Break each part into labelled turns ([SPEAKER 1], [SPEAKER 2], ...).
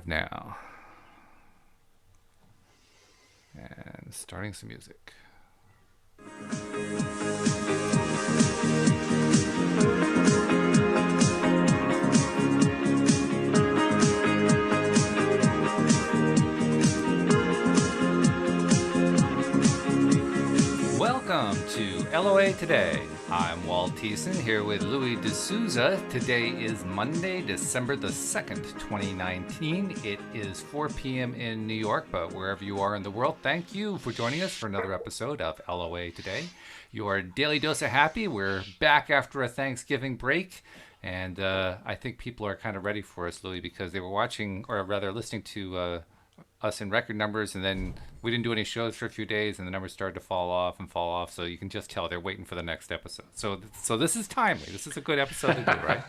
[SPEAKER 1] live now. And starting some music. Welcome to LOA Today. I'm Walt Thiessen here with Louis D'Souza. Today is Monday, December the 2nd, 2019. It is 4 p.m. in New York, but wherever you are in the world, thank you for joining us for another episode of LOA Today. Your daily dose of happy. We're back after a Thanksgiving break, and I think people are kind of ready for us, Louis, because they were watching, or rather listening to us in record numbers, and then we didn't do any shows for a few days, and the numbers started to fall off, so you can just tell they're waiting for the next episode. So this is timely. This is a good episode to do, right?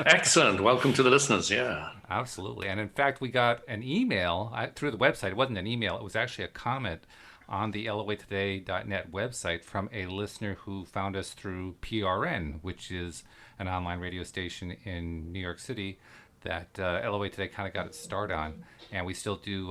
[SPEAKER 2] Excellent. Welcome to the listeners. Yeah,
[SPEAKER 1] absolutely. And in fact, we got an email through the website. It wasn't an email, it was actually a comment on the loatoday.net website from a listener who found us through PRN, which is an online radio station in New York City that LOA Today kind of got its start on. And we still do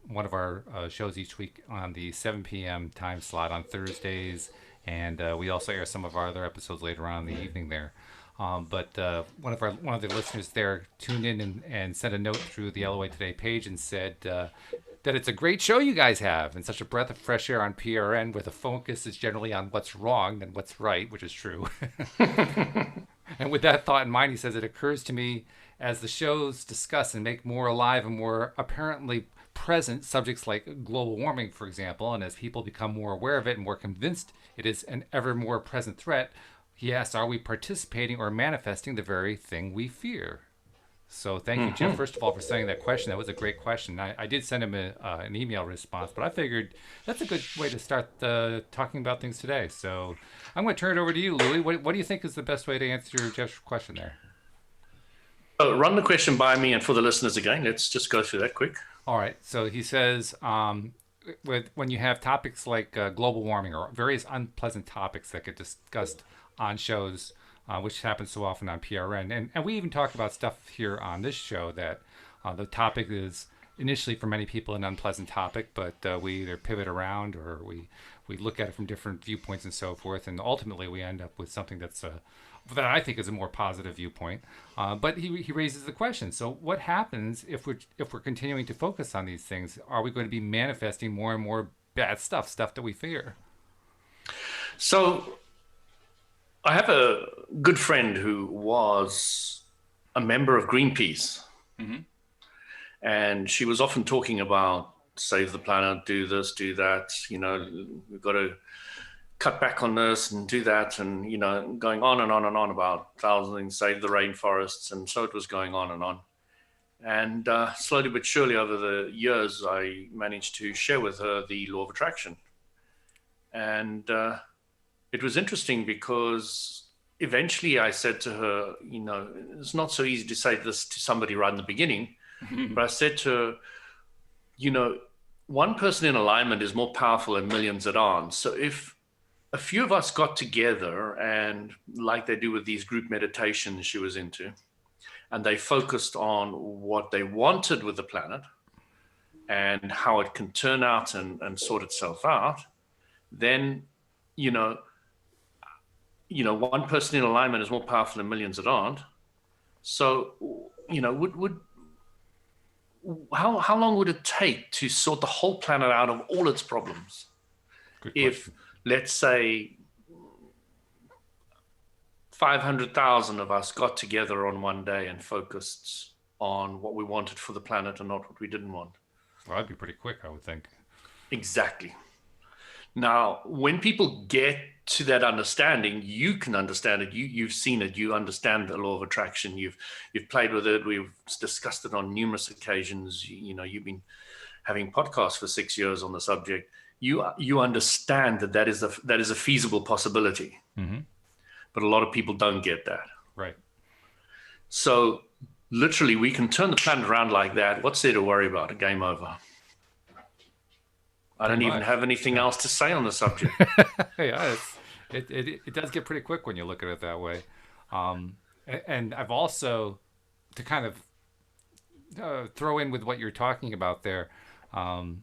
[SPEAKER 1] one of our shows each week on the 7 p.m. time slot on Thursdays. And we also air some of our other episodes later on in the evening there. But one of the listeners there tuned in and sent a note through the LOA Today page and said that it's a great show you guys have, and such a breath of fresh air on PRN, where the focus is generally on what's wrong than what's right, which is true. And with that thought in mind, he says, it occurs to me as the shows discuss and make more alive and more apparently present subjects like global warming, for example, and as people become more aware of it and more convinced it is an ever more present threat, he asks, are we participating or manifesting the very thing we fear? So thank you, Jeff, first of all, for sending that question. That was a great question. I did send him an email response, but I figured that's a good way to start talking about things today. So I'm going to turn it over to you, Louis. What do you think is the best way to answer Jeff's question there?
[SPEAKER 2] Run the question by me and for the listeners again. Let's just go through that quick.
[SPEAKER 1] All right. So he says, when you have topics like global warming or various unpleasant topics that get discussed on shows, which happens so often on PRN. And we even talk about stuff here on this show that the topic is initially for many people an unpleasant topic, but we either pivot around or we look at it from different viewpoints and so forth. And ultimately we end up with something that I think is a more positive viewpoint. But he raises the question. So what happens if we're continuing to focus on these things? Are we going to be manifesting more and more bad stuff that we fear?
[SPEAKER 2] So I have a good friend who was a member of Greenpeace. Mm-hmm. And she was often talking about save the planet, do this, do that. You know, we've got to cut back on this and do that. And, you know, going on and on and on about things, save the rainforests. And so it was going on and on. And slowly but surely over the years, I managed to share with her the law of attraction. And it was interesting because eventually I said to her, you know, it's not so easy to say this to somebody right in the beginning, but I said to her, you know, one person in alignment is more powerful than millions that aren't. So if a few of us got together and like they do with these group meditations she was into, and they focused on what they wanted with the planet and how it can turn out and sort itself out, then, you know, one person in alignment is more powerful than millions that aren't. So, you know, how long would it take to sort the whole planet out of all its problems? If, let's say, 500,000 of us got together on one day and focused on what we wanted for the planet and not what we didn't want.
[SPEAKER 1] Well, that'd be pretty quick, I would think.
[SPEAKER 2] Exactly. Now, when people get to that understanding, you can understand it. You've seen it. You understand the law of attraction. You've played with it. We've discussed it on numerous occasions. You know, you've been having podcasts for 6 years on the subject. You understand that is a feasible possibility. Mm-hmm. But a lot of people don't get that.
[SPEAKER 1] Right.
[SPEAKER 2] So literally, we can turn the planet around like that. What's there to worry about? A game over. I don't even have anything else to say on the subject.
[SPEAKER 1] Yeah, it does get pretty quick when you look at it that way. And I've also, to kind of throw in with what you're talking about there. Um,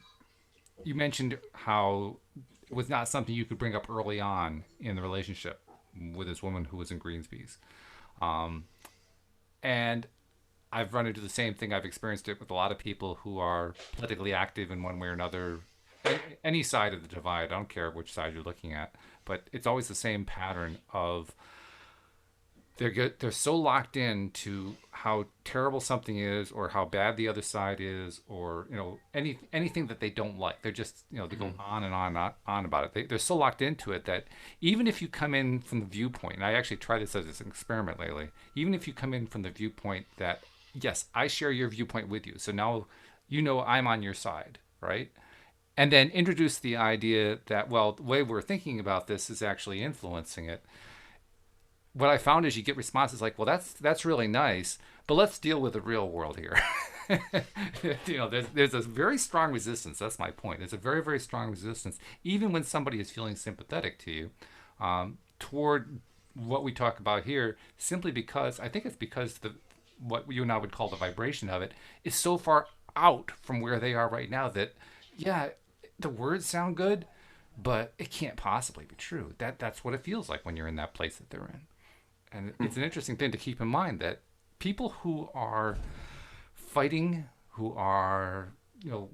[SPEAKER 1] you mentioned how it was not something you could bring up early on in the relationship with this woman who was in Greenspeace. Um, and I've run into the same thing. I've experienced it with a lot of people who are politically active in one way or another, any side of the divide. I don't care which side you're looking at, but it's always the same pattern of they're so locked in to how terrible something is or how bad the other side is or anything that they don't like. They're just they go on and on and on about it. They're so locked into it that even if you come in from the viewpoint, and I actually tried this as an experiment lately, even if you come in from the viewpoint that yes, I share your viewpoint with you, so now I'm on your side, right? And then introduce the idea that, well, the way we're thinking about this is actually influencing it. What I found is you get responses like, well, that's really nice, but let's deal with the real world here. There's a very strong resistance. That's my point. There's a very, very strong resistance, even when somebody is feeling sympathetic to you, toward what we talk about here, simply because I think it's because what you and I would call the vibration of it is so far out from where they are right now that, yeah, the words sound good, but it can't possibly be true. That's what it feels like when you're in that place that they're in. And it's an interesting thing to keep in mind that people who are fighting, who are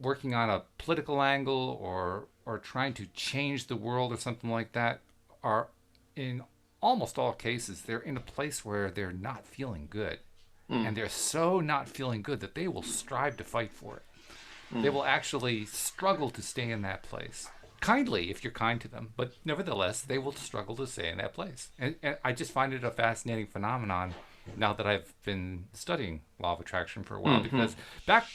[SPEAKER 1] working on a political angle or trying to change the world or something like that, are in almost all cases they're in a place where they're not feeling good, and they're so not feeling good that they will strive to fight for it. They will actually struggle to stay in that place. Kindly, if you're kind to them, but nevertheless, they will struggle to stay in that place. And I just find it a fascinating phenomenon now that I've been studying law of attraction for a while. Because back,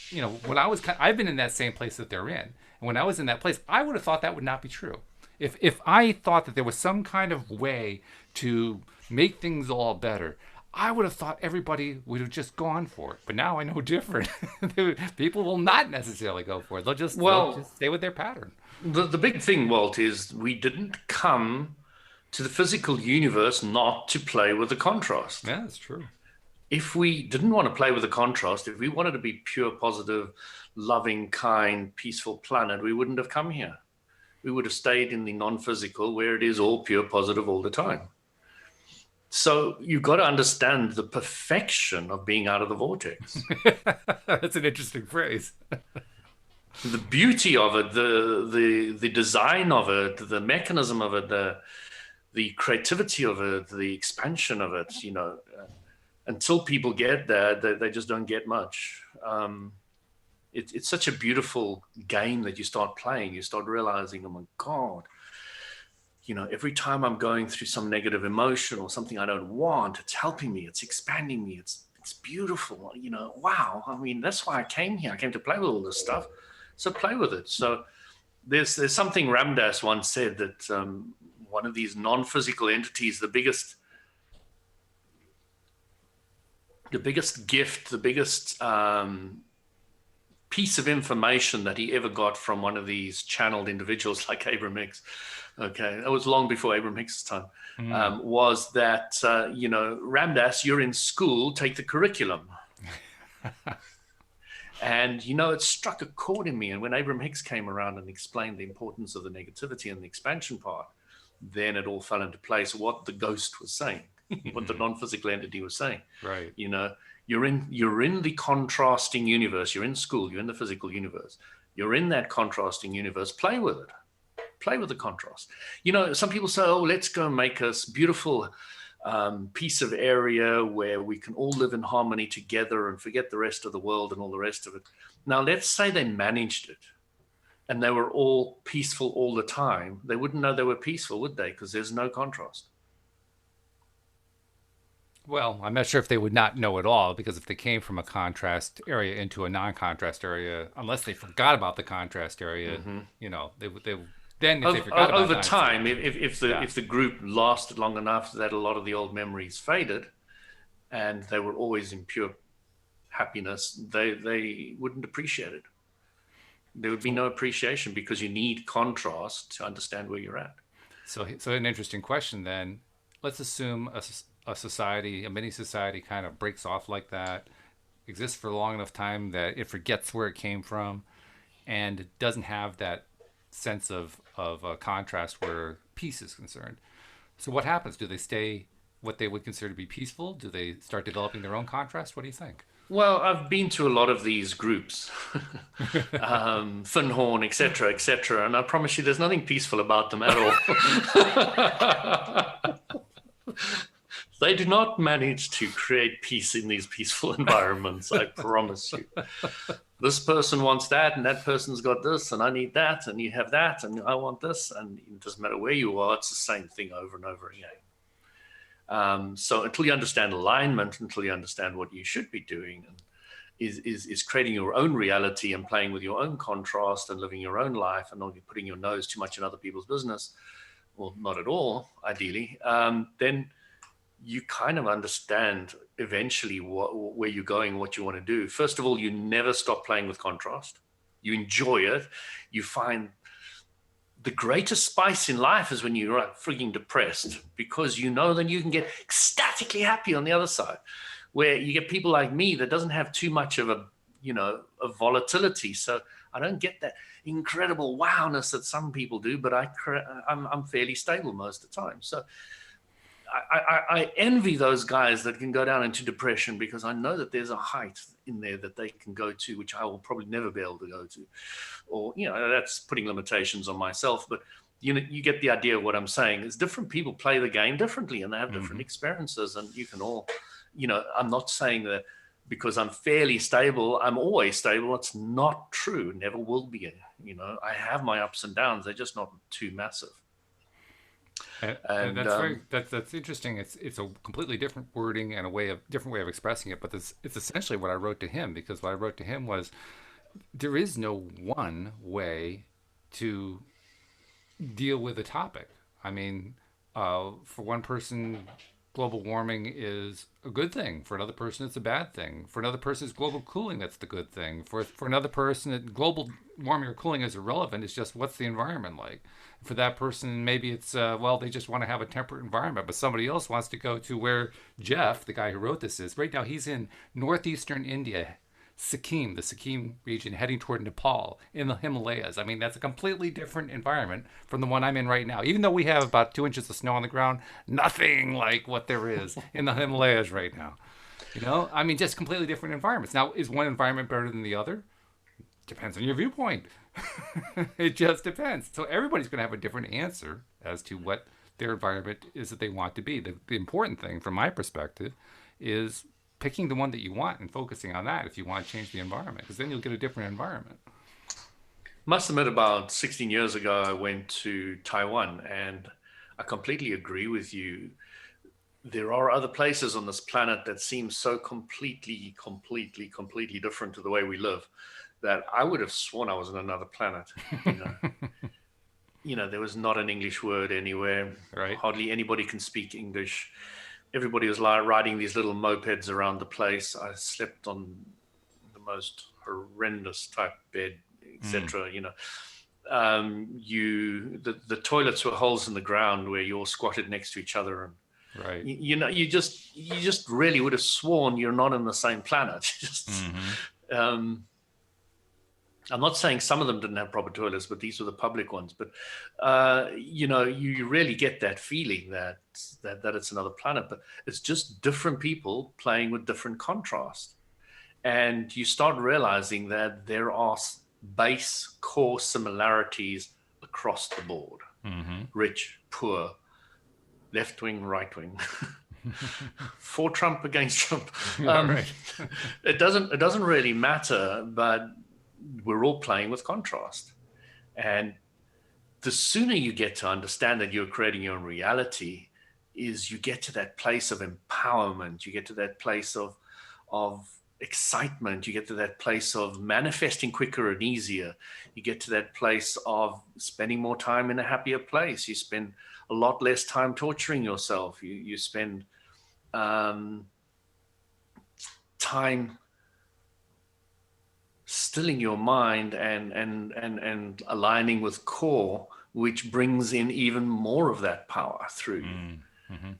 [SPEAKER 1] when I've been in that same place that they're in. And when I was in that place, I would have thought that would not be true. If I thought that there was some kind of way to make things all better, I would have thought everybody would have just gone for it. But now I know different. People will not necessarily go for it. They'll just stay with their pattern.
[SPEAKER 2] The big thing, Walt, is we didn't come to the physical universe not to play with the contrast.
[SPEAKER 1] Yeah, that's true.
[SPEAKER 2] If we didn't want to play with the contrast, if we wanted to be pure, positive, loving, kind, peaceful planet, we wouldn't have come here. We would have stayed in the non-physical where it is all pure, positive all the time. So you've got to understand the perfection of being out of the vortex.
[SPEAKER 1] That's an interesting phrase.
[SPEAKER 2] The beauty of it, the design of it, the mechanism of it, the creativity of it, the expansion of it, until people get there, they just don't get much. It's such a beautiful game that you start playing. You start realizing, oh my God, every time I'm going through some negative emotion or something I don't want, it's helping me, it's expanding me, it's beautiful. Wow. I mean, that's why I came here. I came to play with all this stuff. So play with it. So there's something Ram Dass once said that one of these non-physical entities, the biggest gift, the biggest piece of information that he ever got from one of these channeled individuals like Abraham Hicks, okay, that was long before Abraham Hicks' time, was that, Ram Dass, you're in school, take the curriculum. And, it struck a chord in me. And when Abraham Hicks came around and explained the importance of the negativity and the expansion part, then it all fell into place what the ghost was saying, what the non-physical entity was saying.
[SPEAKER 1] Right.
[SPEAKER 2] You're in the contrasting universe. You're in school. You're in the physical universe. You're in that contrasting universe. Play with it. Play with the contrast. Some people say, oh, let's go and make us beautiful piece of area where we can all live in harmony together and forget the rest of the world and all the rest of it. Now, let's say they managed it and they were all peaceful all the time. They wouldn't know they were peaceful, would they? Because there's no contrast.
[SPEAKER 1] Well, I'm not sure if they would not know at all, because if they came from a contrast area into a non-contrast area, unless they forgot about the contrast area, they then if they forgot about
[SPEAKER 2] over time, if the group lasted long enough that a lot of the old memories faded, and they were always in pure happiness, they wouldn't appreciate it. There would be no appreciation because you need contrast to understand where you're at.
[SPEAKER 1] So an interesting question then. Let's assume a society, a mini society, kind of breaks off like that. exists for a long enough time that it forgets where it came from, and it doesn't have that sense of contrast where peace is concerned. So what happens? Do they stay what they would consider to be peaceful? Do they start developing their own contrast? What do you think?
[SPEAKER 2] Well, I've been to a lot of these groups, Finhorn, etc., and I promise you, there's nothing peaceful about them at all. They do not manage to create peace in these peaceful environments, I promise you. This person wants that, and that person's got this, and I need that, and you have that, and I want this, and it doesn't matter where you are, it's the same thing over and over again. So until you understand alignment, until you understand what you should be doing, and is creating your own reality and playing with your own contrast and living your own life and not putting your nose too much in other people's business, or not at all, ideally, then you kind of understand eventually where you're going, what you want to do. First of all, you never stop playing with contrast. You enjoy it. You find the greatest spice in life is when you're like freaking depressed, because you know then you can get ecstatically happy on the other side, where you get people like me that doesn't have too much of a volatility. So I don't get that incredible wowness that some people do, but I'm fairly stable most of the time. So I envy those guys that can go down into depression, because I know that there's a height in there that they can go to, which I will probably never be able to go to. Or, that's putting limitations on myself. But, you get the idea of what I'm saying. Is different people play the game differently, and they have different experiences. And you can all, I'm not saying that because I'm fairly stable, I'm always stable. It's not true. Never will be. I have my ups and downs. They're just not too massive.
[SPEAKER 1] And that's interesting. It's a completely different wording and different way of expressing it. But it's essentially what I wrote to him, because what I wrote to him was, there is no one way to deal with a topic. I mean, for one person, global warming is a good thing. For another person, it's a bad thing. For another person, it's global cooling that's the good thing. For another person, global warming or cooling is irrelevant. It's just, what's the environment like? For that person, maybe it's, they just want to have a temperate environment. But somebody else wants to go to where Jeff, the guy who wrote this, is. Right now, he's in northeastern India, the Sikkim region, heading toward Nepal in the Himalayas. I mean, that's a completely different environment from the one I'm in right now. Even though we have about 2 inches of snow on the ground, nothing like what there is in the Himalayas right now. I mean, just completely different environments. Now, is one environment better than the other? Depends on your viewpoint. It just depends. So everybody's going to have a different answer as to what their environment is that they want to be. The important thing, from my perspective, is picking the one that you want and focusing on that if you want to change the environment, because then you'll get a different environment.
[SPEAKER 2] Must admit, about 16 years ago, I went to Taiwan, and I completely agree with you. There are other places on this planet that seem so completely different to the way we live, that I would have sworn I was on another planet. There was not an English word anywhere.
[SPEAKER 1] Right.
[SPEAKER 2] Hardly anybody can speak English. Everybody was riding these little mopeds around the place. I slept on the most horrendous type bed, etc. The toilets were holes in the ground where you all squatted next to each other, and
[SPEAKER 1] right.
[SPEAKER 2] You just really would have sworn you're not on the same planet. I'm not saying some of them didn't have proper toilets, but these were the public ones. But you really get that feeling that it's another planet, but it's just different people playing with different contrast. And you start realizing that there are base core similarities across the board. Rich, poor, left wing, right wing, for Trump, against Trump.
[SPEAKER 1] Right.
[SPEAKER 2] It doesn't really matter, but we're all playing with contrast. And the sooner you get to understand that you're creating your own reality, is you get to that place of empowerment, you get to that place of excitement, you get to that place of manifesting quicker and easier, you get to that place of spending more time in a happier place, you spend a lot less time torturing yourself, you spend time stilling your mind and aligning with core, which brings in even more of that power through you.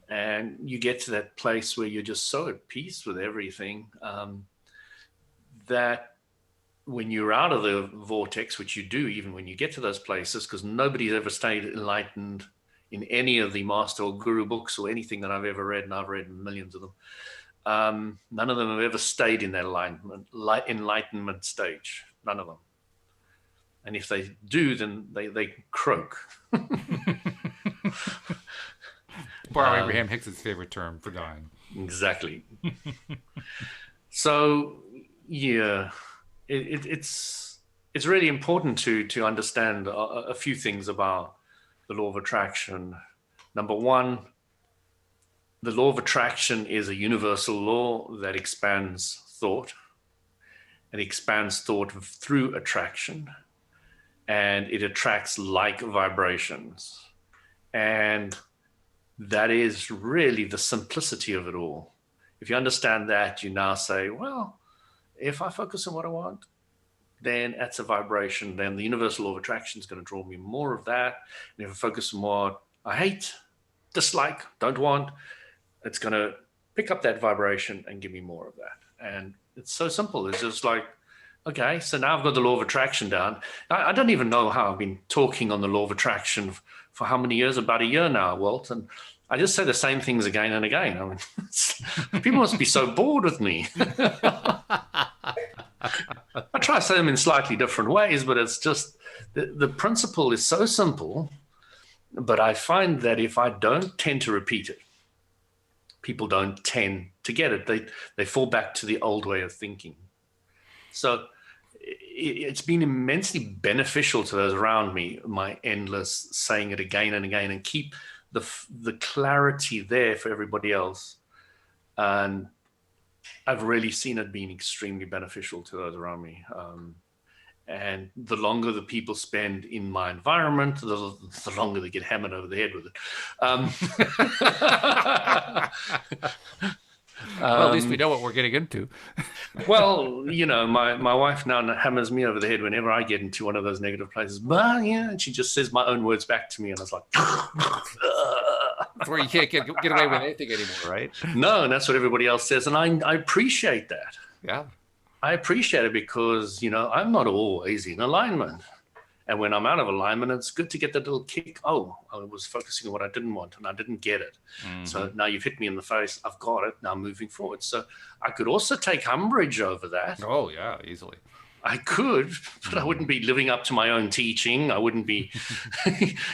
[SPEAKER 2] And you get to that place where you're just so at peace with everything. that when you're out of the vortex, which you do even when you get to those places, because nobody's ever stayed enlightened in any of the master or guru books or anything that I've ever read, and I've read millions of them. None of them have ever stayed in that enlightenment stage. None of them. And if they do, then they croak.
[SPEAKER 1] Borrow Abraham Hicks's favorite term for dying.
[SPEAKER 2] Exactly. So, yeah, it's really important to understand a few things about the law of attraction. Number one, the law of attraction is a universal law that expands thought. It expands thought through attraction, and it attracts like vibrations. And that is really the simplicity of it all. If you understand that, you now say, well, if I focus on what I want, then that's a vibration. Then the universal law of attraction is going to draw me more of that. And if I focus on what I hate, dislike, don't want, it's going to pick up that vibration and give me more of that. And it's so simple. It's just like, okay, so now I've got the law of attraction down. I don't even know how I've been talking on the law of attraction for how many years, about a year now, Walt. And I just say the same things again and again. I mean, people must be so bored with me. I try to say them in slightly different ways, but it's just the principle is so simple. But I find that if I don't tend to repeat it, people don't tend to get it. They fall back to the old way of thinking. So it's been immensely beneficial to those around me, my endless saying it again and again, and keep the clarity there for everybody else. And I've really seen it being extremely beneficial to those around me. And the longer the people spend in my environment, the longer they get hammered over the head with it.
[SPEAKER 1] Well, at least we know what we're getting into.
[SPEAKER 2] Well, you know, my wife now hammers me over the head whenever I get into one of those negative places. But yeah, and she just says my own words back to me, and I was like,
[SPEAKER 1] That's where you can't get away with anything anymore, right?
[SPEAKER 2] No, and that's what everybody else says, and I appreciate that.
[SPEAKER 1] Yeah.
[SPEAKER 2] I appreciate it because, you know, I'm not always in alignment. And when I'm out of alignment, it's good to get that little kick. Oh, I was focusing on what I didn't want and I didn't get it. Mm-hmm. So now you've hit me in the face. I've got it. Now moving forward. So I could also take umbrage over that.
[SPEAKER 1] Oh, yeah, easily.
[SPEAKER 2] I could, but I wouldn't be living up to my own teaching. I wouldn't be,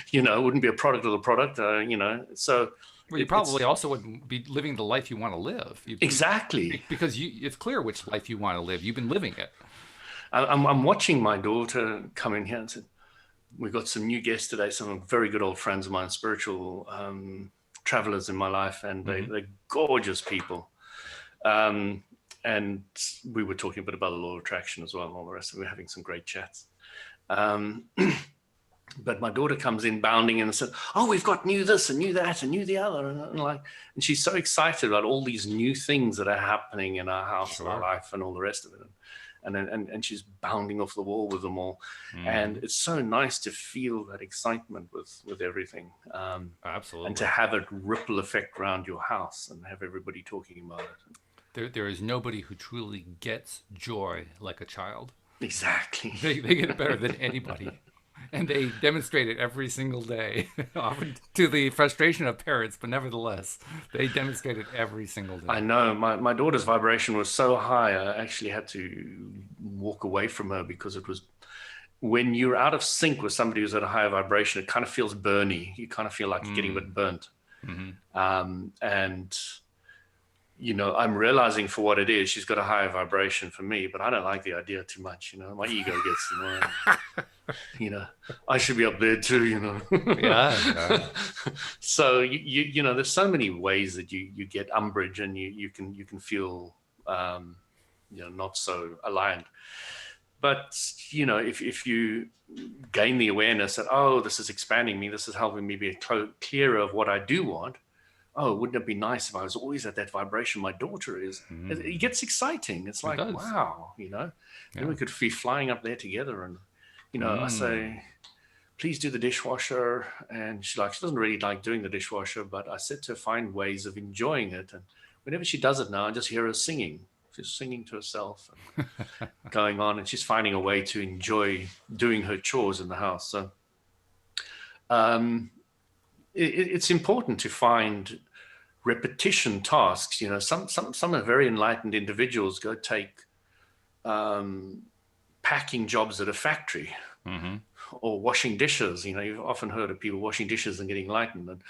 [SPEAKER 2] you know, wouldn't be a product of the product, you know. So
[SPEAKER 1] well, you probably also wouldn't be living the life you want to live.
[SPEAKER 2] Exactly.
[SPEAKER 1] Because it's clear which life you want to live. You've been living it.
[SPEAKER 2] I'm watching my daughter come in here and said, we've got some new guests today, some very good old friends of mine, spiritual travelers in my life, and they're gorgeous people. And we were talking a bit about the law of attraction as well, and all the rest of it. We're having some great chats. But my daughter comes in bounding in and says, oh, we've got new this and new that and new the other. And she's so excited about all these new things that are happening in our house and our life and all the rest of it. And she's bounding off the wall with them all. And it's so nice to feel that excitement with everything.
[SPEAKER 1] Absolutely.
[SPEAKER 2] And to have it ripple effect around your house and have everybody talking about it.
[SPEAKER 1] There is nobody who truly gets joy like a child.
[SPEAKER 2] Exactly.
[SPEAKER 1] They get it better than anybody. And they demonstrate it every single day, often to the frustration of parents, but nevertheless, they demonstrate it every single day.
[SPEAKER 2] I know. My daughter's vibration was so high, I actually had to walk away from her because it was, when you're out of sync with somebody who's at a higher vibration, it kind of feels burny. You kind of feel like you're getting a bit burnt. Mm-hmm. And, you know, I'm realizing for what it is, she's got a higher vibration for me, but I don't like the idea too much. You know, my ego gets annoying. You know, I should be up there too, you know.
[SPEAKER 1] Yeah.
[SPEAKER 2] So you know, there's so many ways that you get umbrage and you can feel you know, not so aligned. But you know, if you gain the awareness that, oh, this is expanding me, this is helping me be clearer of what I do want. Oh, wouldn't it be nice if I was always at that vibration my daughter is? It gets exciting. It's like, wow, you know, then we could be flying up there together. And you know, I say, please do the dishwasher. And she doesn't really like doing the dishwasher, but I said to her, find ways of enjoying it. And whenever she does it now, I just hear her singing. She's singing to herself and going on, and she's finding a way to enjoy doing her chores in the house. So it's important to find repetition tasks. Some are very enlightened individuals go take packing jobs at a factory. Mm-hmm. Or washing dishes. You've often heard of people washing dishes and getting enlightened,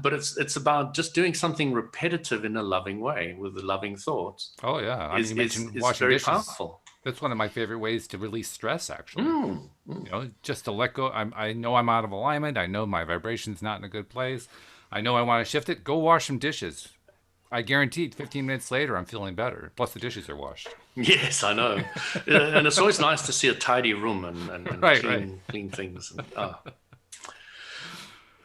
[SPEAKER 2] but it's about just doing something repetitive in a loving way with the loving thoughts.
[SPEAKER 1] Oh yeah, I mean, you mentioned washing
[SPEAKER 2] very
[SPEAKER 1] dishes.
[SPEAKER 2] Powerful.
[SPEAKER 1] That's one of my favorite ways to release stress, actually. Just to let go. I know I'm out of alignment. I know my vibration's not in a good place. I know I want to shift it. Go wash some dishes. I guaranteed 15 minutes later, I'm feeling better. Plus, the dishes are washed.
[SPEAKER 2] Yes, I know. And it's always nice to see a tidy room and clean things.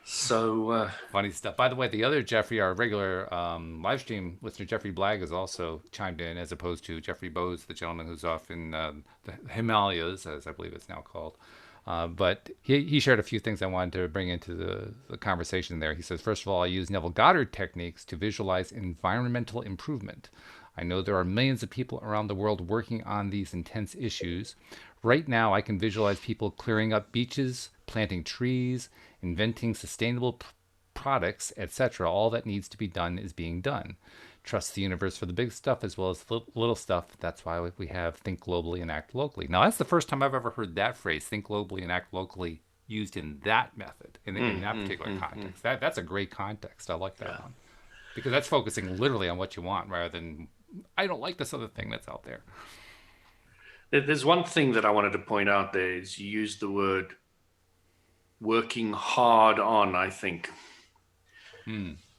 [SPEAKER 2] So
[SPEAKER 1] funny stuff. By the way, the other Jeffrey, our regular live stream listener, Jeffrey Blagg, has also chimed in, as opposed to Jeffrey Bose, the gentleman who's off in the Himalayas, as I believe it's now called. But he shared a few things I wanted to bring into the conversation there. He says, first of all, I use Neville Goddard techniques to visualize environmental improvement. I know there are millions of people around the world working on these intense issues. Right now, I can visualize people clearing up beaches, planting trees, inventing sustainable products, etc. All that needs to be done is being done. Trust the universe for the big stuff as well as the little stuff. That's why we have think globally and act locally. Now, that's the first time I've ever heard that phrase, think globally and act locally, used in that method, in that particular context. That's a great context. I like that one. Because that's focusing literally on what you want rather than, I don't like this other thing that's out there.
[SPEAKER 2] There's one thing that I wanted to point out there is you used the word working hard on, I think.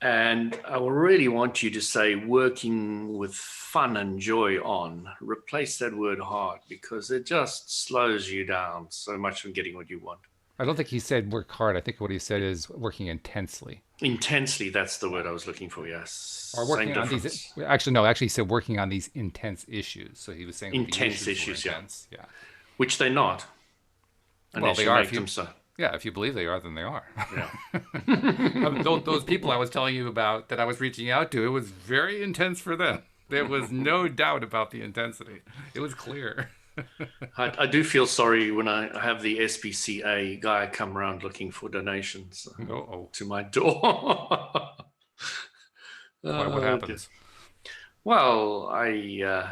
[SPEAKER 2] And I really want you to say working with fun and joy on. Replace that word hard, because it just slows you down so much from getting what you want.
[SPEAKER 1] I don't think he said work hard. I think what he said is working intensely.
[SPEAKER 2] Intensely, that's the word I was looking for, yes.
[SPEAKER 1] Or working on these. Actually, he said working on these intense issues. So he was saying
[SPEAKER 2] intense issues,
[SPEAKER 1] intense,
[SPEAKER 2] yeah. Which they're not.
[SPEAKER 1] Well, they are. Yeah, if you believe they are, then they are. Yeah. Those people I was telling you about that I was reaching out to, it was very intense for them. There was no doubt about the intensity. It was clear.
[SPEAKER 2] I do feel sorry when I have the SPCA guy come around looking for donations to my door.
[SPEAKER 1] What happens?
[SPEAKER 2] Well, I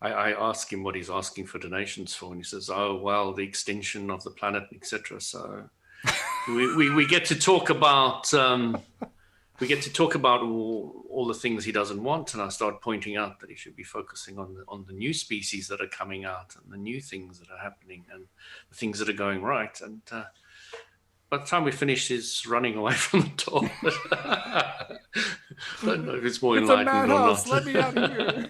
[SPEAKER 2] ask him what he's asking for donations for, and he says, "Oh, well, the extinction of the planet, etc." So we get to talk about all the things he doesn't want, and I start pointing out that he should be focusing on the new species that are coming out and the new things that are happening and the things that are going right. And by the time we finish, he's running away from the door. I don't know if it's more enlightened or not.
[SPEAKER 1] Let me out of here.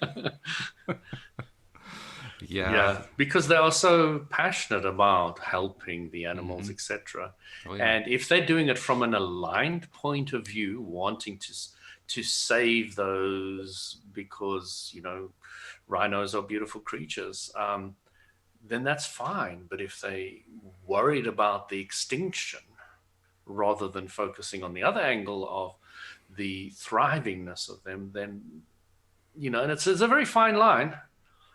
[SPEAKER 2] Yeah, because they are so passionate about helping the animals, etc. And if they're doing it from an aligned point of view, wanting to save those because rhinos are beautiful creatures, then that's fine. But if they worried about the extinction rather than focusing on the other angle of the thrivingness of them, then and it's a very fine line.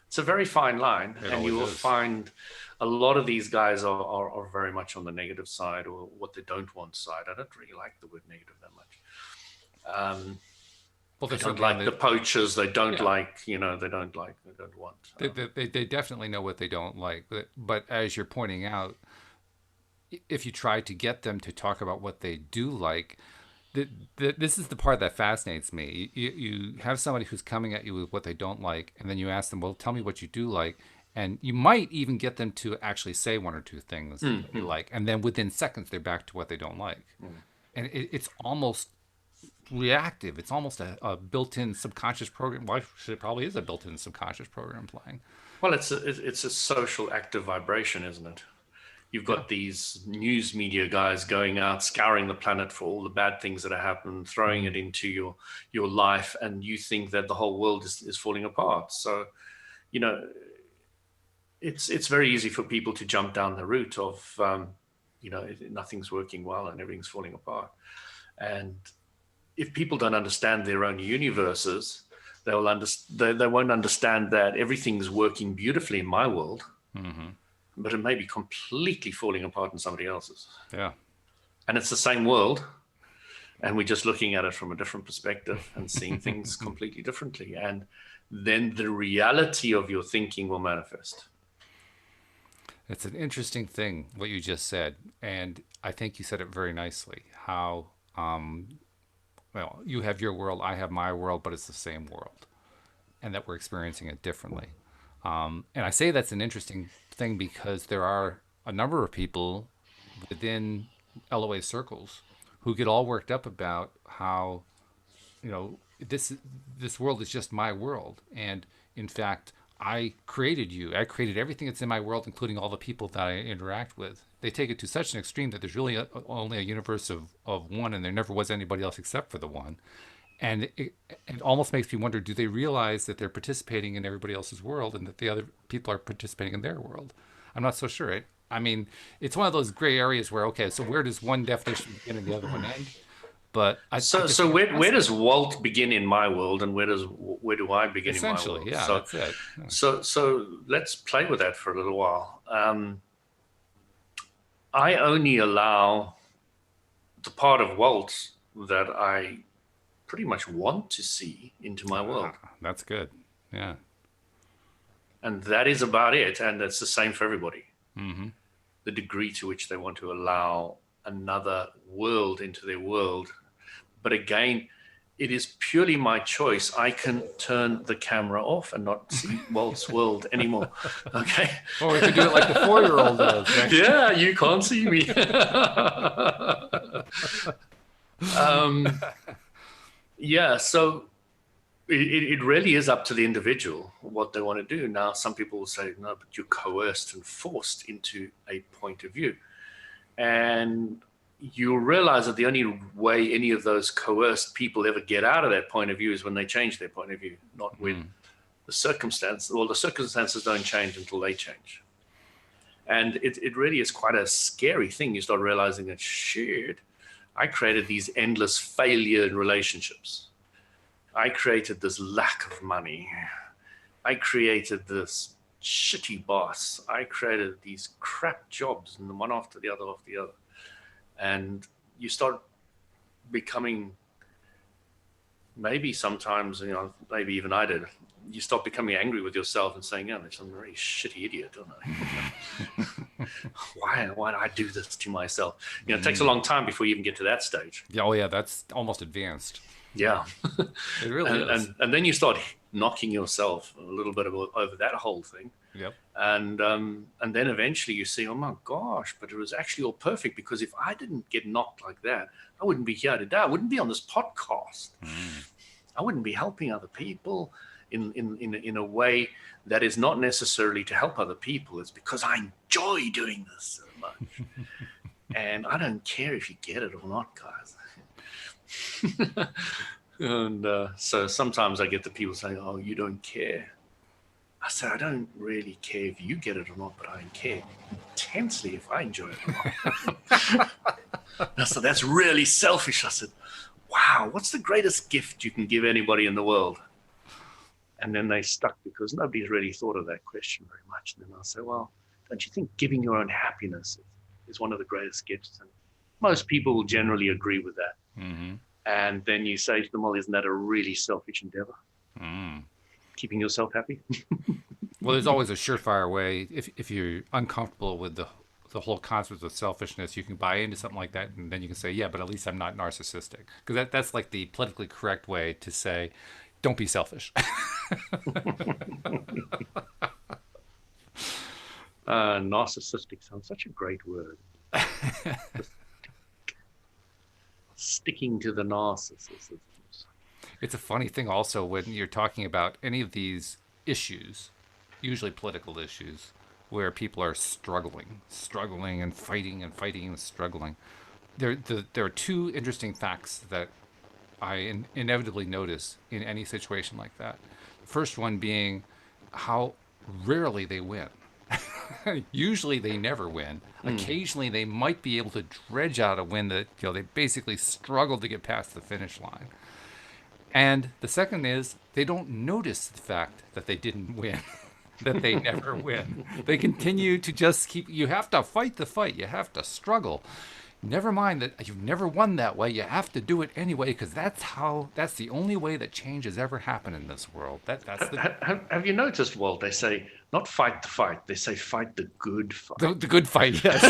[SPEAKER 2] It's a very fine line, and you will find a lot of these guys are very much on the negative side, or what they don't want side. I don't really like the word negative that much. They don't like the poachers. They don't like, they don't want.
[SPEAKER 1] They definitely know what they don't like. But as you're pointing out, if you try to get them to talk about what they do like, this is the part that fascinates me. You have somebody who's coming at you with what they don't like, and then you ask them, well, tell me what you do like. And you might even get them to actually say one or two things that you like. And then within seconds, they're back to what they don't like. And it's almost reactive. It's almost a built-in subconscious program. Well, it probably is a built-in subconscious program playing.
[SPEAKER 2] Well, it's a social active vibration, isn't it? You've got these news media guys going out, scouring the planet for all the bad things that have happened, throwing it into your life, and you think that the whole world is falling apart. So, it's very easy for people to jump down the route of, nothing's working well and everything's falling apart. And if people don't understand their own universes, they won't understand that everything's working beautifully in my world,
[SPEAKER 1] Mm-hmm.
[SPEAKER 2] but it may be completely falling apart in somebody else's.
[SPEAKER 1] Yeah.
[SPEAKER 2] And it's the same world, and we're just looking at it from a different perspective and seeing things completely differently. And then the reality of your thinking will manifest.
[SPEAKER 1] It's an interesting thing what you just said, and I think you said it very nicely. How well, you have your world, I have my world, but it's the same world, and that we're experiencing it differently. And I say that's an interesting thing because there are a number of people within LOA circles who get all worked up about how, you know, this world is just my world, and in fact, I created you. I created everything that's in my world, including all the people that I interact with. They take it to such an extreme that there's really only a universe of one, and there never was anybody else except for the one. And it almost makes me wonder, do they realize that they're participating in everybody else's world and that the other people are participating in their world? I'm not so sure. I mean, it's one of those gray areas where, okay, so where does one definition begin and the other one end? But
[SPEAKER 2] So where does Walt begin in my world, and where do I begin in my world?
[SPEAKER 1] Essentially, yeah,
[SPEAKER 2] So
[SPEAKER 1] that's it. Yeah.
[SPEAKER 2] so let's play with that for a little while. I only allow the part of Walt that I pretty much want to see into my world,
[SPEAKER 1] That's good. Yeah.
[SPEAKER 2] and that is about it. And it's the same for everybody.
[SPEAKER 1] Mm-hmm.
[SPEAKER 2] The degree to which they want to allow another world into their world. But again, it is purely my choice. I can turn the camera off and not see Walt's world anymore. Okay.
[SPEAKER 1] Or we could do it like the 4-year-old does. Right?
[SPEAKER 2] Yeah, you can't see me. Yeah, so it really is up to the individual what they want to do. Now, some people will say, no, but you're coerced and forced into a point of view. And you'll realize that the only way any of those coerced people ever get out of that point of view is when they change their point of view, not when the circumstances don't change until they change. And it really is quite a scary thing. You start realizing that, shit, I created these endless failure in relationships. I created this lack of money. I created this shitty boss. I created these crap jobs, and one after the other after the other. And you start becoming, maybe sometimes, maybe even I did, you start becoming angry with yourself and saying, yeah, I'm a very shitty idiot, don't I? Why did I do this to myself? It takes a long time before you even get to that stage.
[SPEAKER 1] Yeah, oh yeah, that's almost advanced.
[SPEAKER 2] Yeah.
[SPEAKER 1] It really is.
[SPEAKER 2] And then you start knocking yourself a little bit over that whole thing.
[SPEAKER 1] Yep.
[SPEAKER 2] And then eventually you see, oh my gosh, but it was actually all perfect, because if I didn't get knocked like that, I wouldn't be here today. I wouldn't be on this podcast. I wouldn't be helping other people in a way that is not necessarily to help other people. It's because I enjoy doing this so much. And I don't care if you get it or not, guys. And so sometimes I get the people saying, oh, you don't care. I said, I don't really care if you get it or not, but I care intensely if I enjoy it or not. I said, that's really selfish. I said, wow, what's the greatest gift you can give anybody in the world? And then they stuck, because nobody's really thought of that question very much. And then I say, well, don't you think giving your own happiness is one of the greatest gifts? And most people will generally agree with that.
[SPEAKER 1] Mm-hmm.
[SPEAKER 2] And then you say to them, well, isn't that a really selfish endeavor? Keeping yourself happy?
[SPEAKER 1] Well, there's always a surefire way. If you're uncomfortable with the whole concept of selfishness, you can buy into something like that, and then you can say, yeah, but at least I'm not narcissistic. Because that's like the politically correct way to say, don't be selfish.
[SPEAKER 2] Narcissistic sounds such a great word. Sticking to the narcissism.
[SPEAKER 1] It's a funny thing also when you're talking about any of these issues, usually political issues, where people are struggling and fighting and struggling. There are two interesting facts that I inevitably notice in any situation like that. The first one being how rarely they win. Usually they never win. Occasionally they might be able to dredge out a win that they basically struggled to get past the finish line. And the second is they don't notice the fact that they didn't win, that they never win. They continue to just keep, you have to fight the fight, you have to struggle. Never mind that you've never won that way, you have to do it anyway because that's the only way that change has ever happened in this world.
[SPEAKER 2] Have you noticed, Walt, they say not fight the fight, they say fight the good fight.
[SPEAKER 1] The good fight, yes.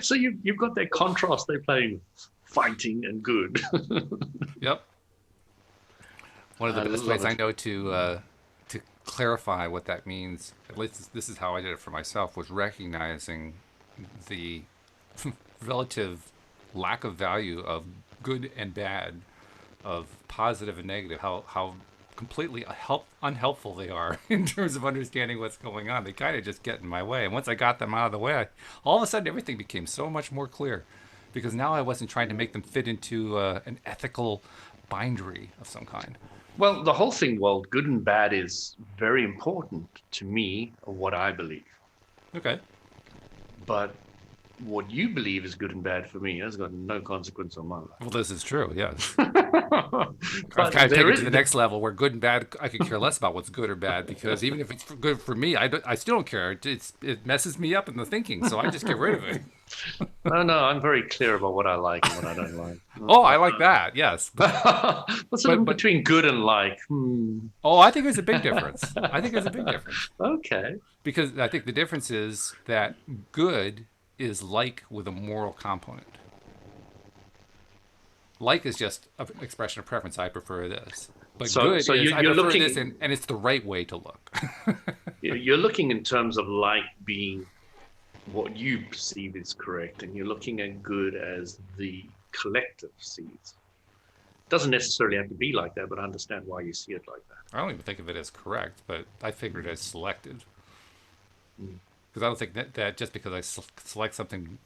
[SPEAKER 2] So you've got that contrast, they're playing fighting and good.
[SPEAKER 1] Yep. One of the best ways I know to clarify what that means, at least this is how I did it for myself, was recognizing the relative lack of value of good and bad, of positive and negative, how completely unhelpful they are in terms of understanding what's going on. They kind of just get in my way. And once I got them out of the way, all of a sudden everything became so much more clear because now I wasn't trying to make them fit into an ethical bindery of some kind.
[SPEAKER 2] Well, the whole thing, Walt, good and bad is very important to me, or what I believe.
[SPEAKER 1] Okay.
[SPEAKER 2] But what you believe is good and bad for me has got no consequence on my life.
[SPEAKER 1] Well, this is true, yes. I've kind of taken it to the next level where good and bad, I could care less about what's good or bad because even if it's good for me, I still don't care. It messes me up in the thinking, so I just get rid of it.
[SPEAKER 2] No, I'm very clear about what I like and what I don't like.
[SPEAKER 1] Oh, I like that, yes.
[SPEAKER 2] What's the difference between good and like?
[SPEAKER 1] Oh, I think there's a big difference.
[SPEAKER 2] Okay.
[SPEAKER 1] Because I think the difference is that good is like with a moral component. Like is just an expression of preference. I prefer this. But good is I prefer this, and it's the right way to look.
[SPEAKER 2] You're looking in terms of like being what you perceive is correct, and you're looking at good as the collective sees. Doesn't necessarily have to be like that, but I understand why you see it like that.
[SPEAKER 1] I don't even think of it as correct, but I figure it as selected. Because I don't think that just because I select something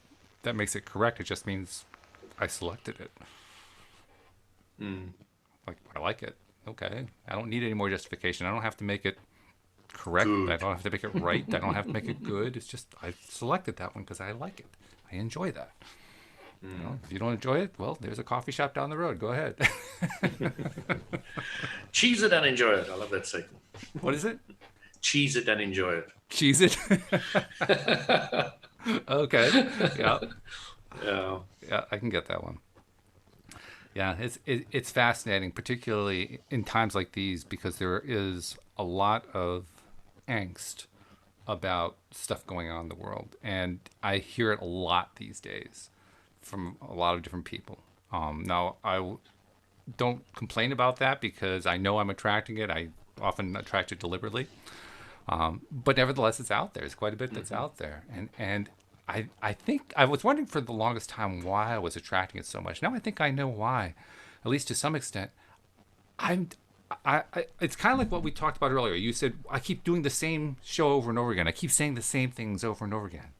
[SPEAKER 1] that makes it correct, it just means I selected it. Like, I like it. Okay. I don't need any more justification. I don't have to make it correct. Good. I don't have to make it right. I don't have to make it good. It's just I selected that one because I like it. I enjoy that. You know, if you don't enjoy it, well, there's a coffee shop down the road. Go ahead.
[SPEAKER 2] Cheese it and enjoy it. I love that segment.
[SPEAKER 1] What is it?
[SPEAKER 2] Cheese it and enjoy it.
[SPEAKER 1] Cheese it? Okay. Yeah. Yeah, I can get that one. Yeah, it's fascinating, particularly in times like these, because there is a lot of angst about stuff going on in the world, and I hear it a lot these days from a lot of different people. Now, I don't complain about that because I know I'm attracting it. I often attract it deliberately, but nevertheless, it's out there. There's quite a bit that's out there, and I think I was wondering for the longest time why I was attracting it so much. Now I think I know why, at least to some extent. It's kind of like what we talked about earlier. You said I keep doing the same show over and over again. I keep saying the same things over and over again.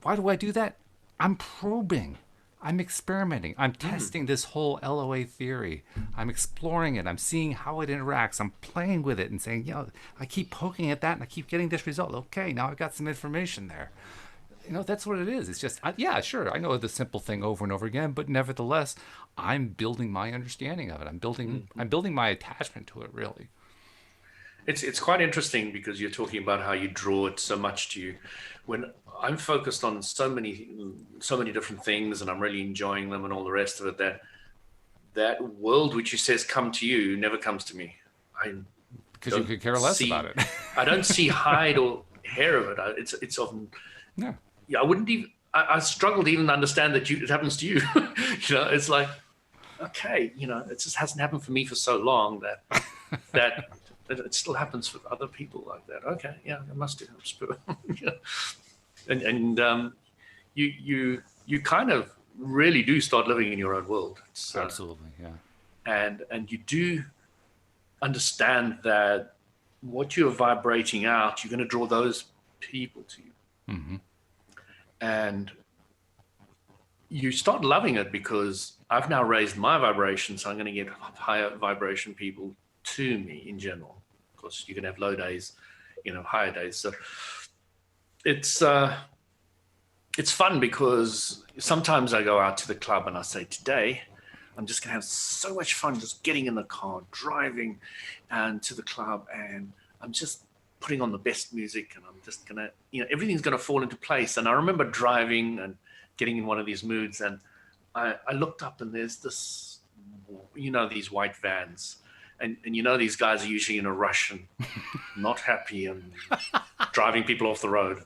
[SPEAKER 1] Why do I do that? I'm probing. I'm experimenting. I'm testing this whole LOA theory. I'm exploring it. I'm seeing how it interacts. I'm playing with it and saying, I keep poking at that and I keep getting this result. Okay, now I've got some information there. That's what it is. It's just, sure, I know the simple thing over and over again, but nevertheless, I'm building my understanding of it. I'm building my attachment to it, really.
[SPEAKER 2] It's quite interesting because you're talking about how you draw it so much to you. When I'm focused on so many different things and I'm really enjoying them and all the rest of it, that world which you says come to you never comes to me.
[SPEAKER 1] Because you could care less about it.
[SPEAKER 2] I don't see hide or hair of it. It's often.
[SPEAKER 1] Yeah.
[SPEAKER 2] Yeah, I wouldn't even. I struggle to even understand that it happens to you. It's like, okay, it just hasn't happened for me for so long that it still happens for other people like that. Okay, yeah, it must do. And you kind of really do start living in your own world.
[SPEAKER 1] Absolutely, yeah.
[SPEAKER 2] And you do understand that what you're vibrating out, you're going to draw those people to you.
[SPEAKER 1] Mm-hmm.
[SPEAKER 2] And you start loving it because I've now raised my vibration, so I'm going to get higher vibration people to me in general. Of course, you can have low days, higher days. So it's fun because sometimes I go out to the club and I say, today I'm just going to have so much fun just getting in the car, driving and to the club, and I'm just putting on the best music, and I'm just going to, everything's going to fall into place. And I remember driving and getting in one of these moods, and I looked up, and there's this, these white vans. And these guys are usually in a rush and not happy and driving people off the road.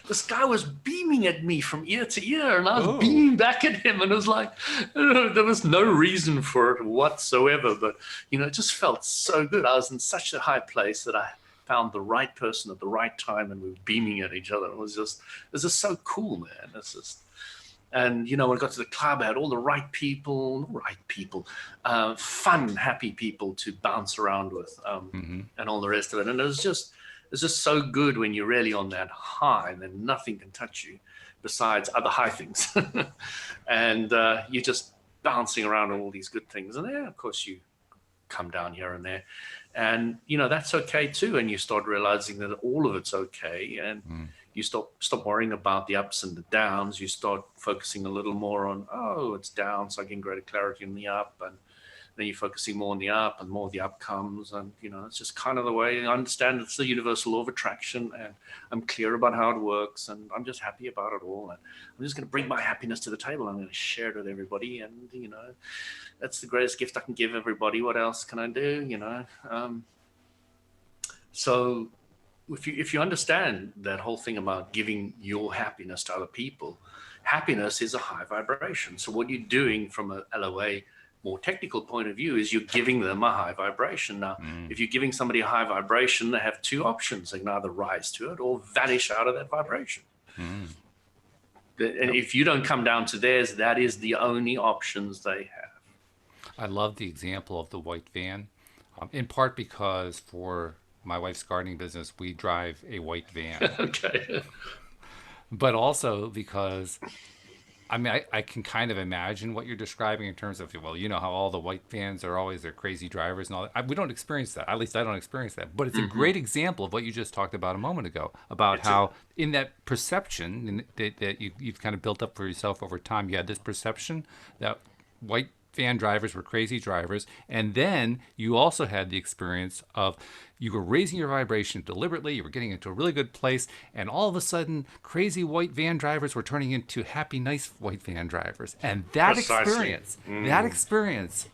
[SPEAKER 2] This guy was beaming at me from ear to ear, and I was beaming back at him, and it was like, there was no reason for it whatsoever, but it just felt so good. I was in such a high place that I found the right person at the right time, and we were beaming at each other. It was just so cool, man. It's just. And, when I got to the club, I had all the right people, fun, happy people to bounce around with, and all the rest of it. And it's just so good when you're really on that high, and then nothing can touch you besides other high things. And you're just bouncing around on all these good things. And of course, you come down here and there. And, that's okay too. And you start realizing that all of it's okay. And you stop worrying about the ups and the downs. You start focusing a little more on, it's down, so I get greater clarity in the up. And then you're focusing more on the up, and more of the up comes. And, it's just kind of the way I understand it's the universal law of attraction. And I'm clear about how it works. And I'm just happy about it all. And I'm just going to bring my happiness to the table. I'm going to share it with everybody. And, that's the greatest gift I can give everybody. What else can I do? So if you understand that whole thing about giving your happiness to other people, happiness is a high vibration. So what you're doing from a LOA more technical point of view is you're giving them a high vibration. Now, if you're giving somebody a high vibration, they have two options. They can either rise to it or vanish out of that vibration. And if you don't come down to theirs, that is the only options they have.
[SPEAKER 1] I love the example of the white van, in part because for my wife's gardening business, we drive a white van.
[SPEAKER 2] Okay.
[SPEAKER 1] But also because, I can kind of imagine what you're describing in terms of, well, how all the white vans are always their crazy drivers and all that. We don't experience that. At least I don't experience that. But it's a great example of what you just talked about a moment ago, about how in that perception that you've kind of built up for yourself over time, you had this perception that white van drivers were crazy drivers, and then you also had the experience of you were raising your vibration deliberately, you were getting into a really good place, and all of a sudden crazy white van drivers were turning into happy, nice white van drivers. And that experience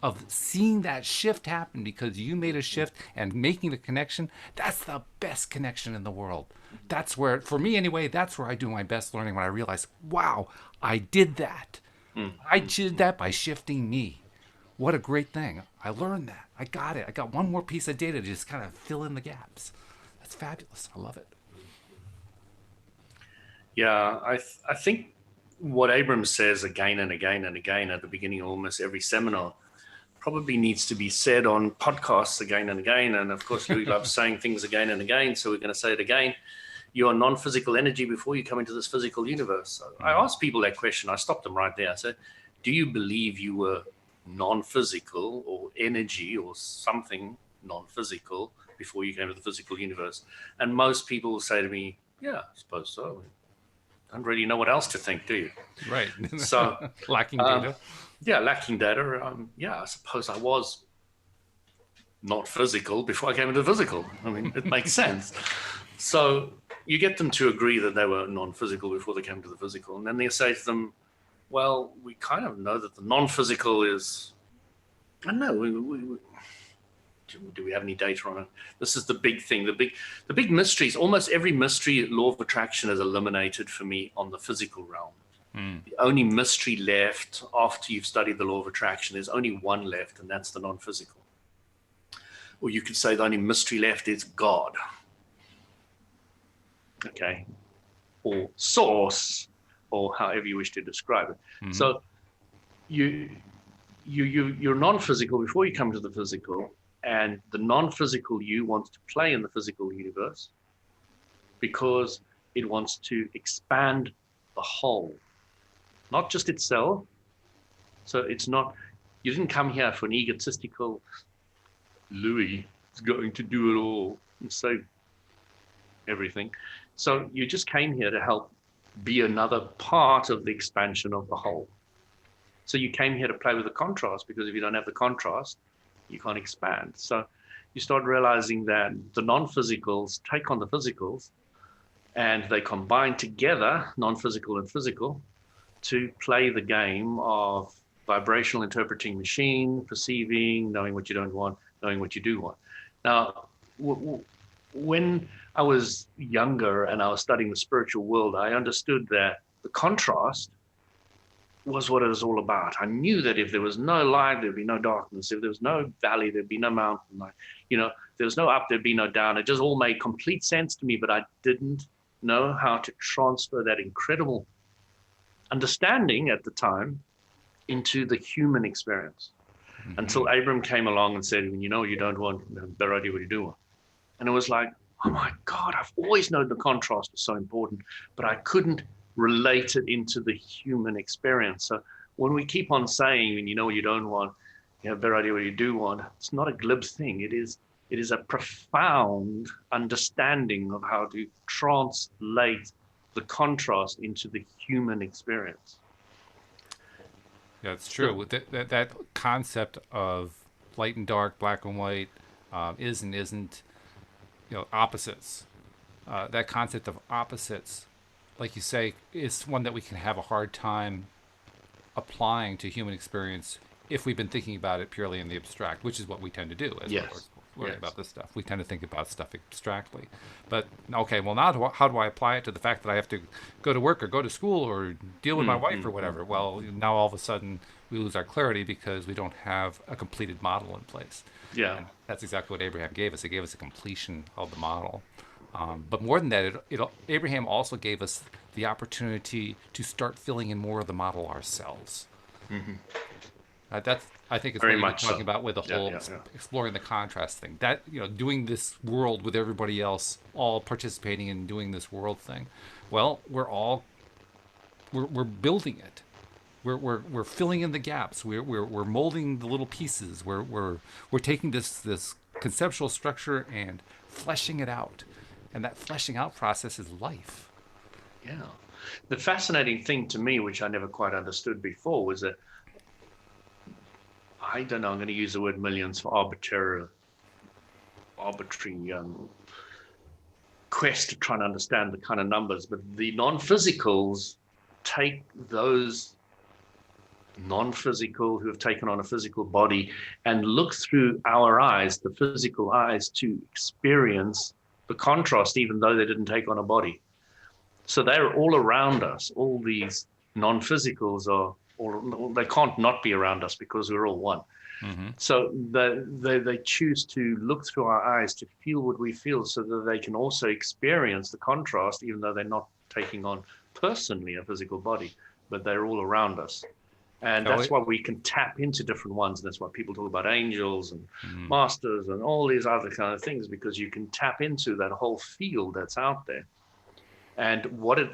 [SPEAKER 1] of seeing that shift happen because you made a shift and making the connection, that's the best connection in the world. That's where, for me anyway, that's where I do my best learning, when I realize, wow, I did that. I did that by shifting me. What a great thing. I learned that. I got it. I got one more piece of data to just kind of fill in the gaps. That's fabulous. I love it.
[SPEAKER 2] Yeah, I think what Abrams says again and again and again at the beginning of almost every seminar probably needs to be said on podcasts again and again. And of course, Louis loves saying things again and again, so we're going to say it again. You are non-physical energy before you come into this physical universe. So I asked people that question. I stopped them right there. I said, do you believe you were non-physical or energy or something non-physical before you came to the physical universe? And most people will say to me, yeah, I suppose so. I don't really know what else to think, do you?
[SPEAKER 1] Right.
[SPEAKER 2] So
[SPEAKER 1] lacking data.
[SPEAKER 2] Yeah, lacking data. I suppose I was not physical before I came into the physical. It makes sense. So you get them to agree that they were non-physical before they came to the physical. And then they say to them, well, we kind of know that the non-physical is, I don't know, do we have any data on it? This is the big thing. The big mysteries, almost every mystery, law of attraction is eliminated for me on the physical realm. The only mystery left after you've studied the law of attraction, there's only one left, and that's the non-physical. Or you could say the only mystery left is God. Okay, or source, or however you wish to describe it. So you're non-physical before you come to the physical, and the non-physical you wants to play in the physical universe because it wants to expand the whole, not just itself. So it's not, you didn't come here for an egotistical, Louis is going to do it all and save everything. So you just came here to help be another part of the expansion of the whole. So you came here to play with the contrast, because if you don't have the contrast, you can't expand. So you start realizing that the non-physicals take on the physicals, and they combine together, non-physical and physical, to play the game of vibrational interpreting machine, perceiving, knowing what you don't want, knowing what you do want. Now, when I was younger and I was studying the spiritual world, I understood that the contrast was what it was all about. I knew that if there was no light, there'd be no darkness. If there was no valley, there'd be no mountain. Like, if there was no up, there'd be no down. It just all made complete sense to me, but I didn't know how to transfer that incredible understanding at the time into the human experience. Mm-hmm. Until Abram came along and said, when you know what you don't want, you have a better idea what you do want. And it was like, oh my God, I've always known the contrast was so important, but I couldn't relate it into the human experience. So when we keep on saying, when you know what you don't want, you have a better idea what you do want, it's not a glib thing. It is a profound understanding of how to translate the contrast into the human experience.
[SPEAKER 1] Yeah, it's true. That concept of light and dark, black and white, is and isn't, opposites. That concept of opposites, like you say, is one that we can have a hard time applying to human experience if we've been thinking about it purely in the abstract, which is what we tend to do as we're learning about this stuff. We tend to think about stuff abstractly. But, okay, well, now how do I apply it to the fact that I have to go to work or go to school or deal with my wife or whatever? Well, now all of a sudden we lose our clarity because we don't have a completed model in place.
[SPEAKER 2] Yeah.
[SPEAKER 1] And that's exactly what Abraham gave us. It gave us a completion of the model. But more than that, Abraham also gave us the opportunity to start filling in more of the model ourselves. Mm-hmm. That's, I think, it's
[SPEAKER 2] very
[SPEAKER 1] what you're
[SPEAKER 2] much
[SPEAKER 1] talking
[SPEAKER 2] so.
[SPEAKER 1] about with the whole exploring the contrast thing. That, doing this world with everybody else, all participating in doing this world thing. Well, we're building it. We're filling in the gaps. We're molding the little pieces. We're taking this conceptual structure and fleshing it out. And that fleshing out process is life.
[SPEAKER 2] Yeah. The fascinating thing to me, which I never quite understood before, was that, I don't know, I'm going to use the word millions for arbitrary quest to try and understand the kind of numbers, but the non-physicals take those non-physical who have taken on a physical body and look through our eyes, the physical eyes, to experience the contrast, even though they didn't take on a body. So they're all around us. All these non-physicals they can't not be around us because we're all one. Mm-hmm. So they choose to look through our eyes to feel what we feel, so that they can also experience the contrast, even though they're not taking on personally a physical body, but they're all around us. And that's why we can tap into different ones. And that's why people talk about angels and masters and all these other kind of things, because you can tap into that whole field that's out there. And